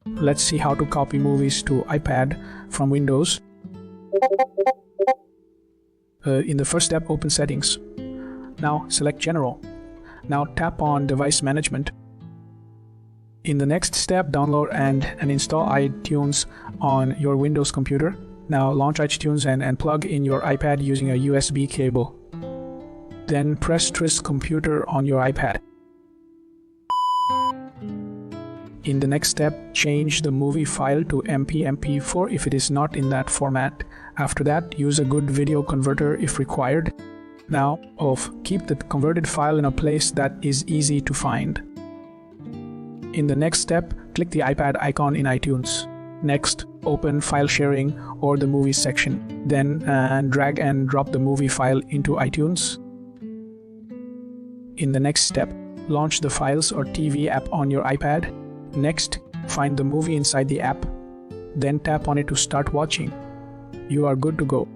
Let's see how to copy movies to iPad from Windows. In the first step, open Settings. Now select General. Now tap on Device Management. In the next step, download and install iTunes on your Windows computer. Now launch iTunes and plug in your iPad using a USB cable. Then press Twist Computer on your iPad. In the next step, change the movie file to MP4 if it is not in that format. After that, use a good video converter if required. Now, keep the converted file in a place that is easy to find. In the next step, click the iPad icon in iTunes. Next, open File Sharing or the Movies section. Then drag and drop the movie file into iTunes. In the next step, launch the Files or TV app on your iPad. Next, find the movie inside the app. Then tap on it to start watching. You are good to go.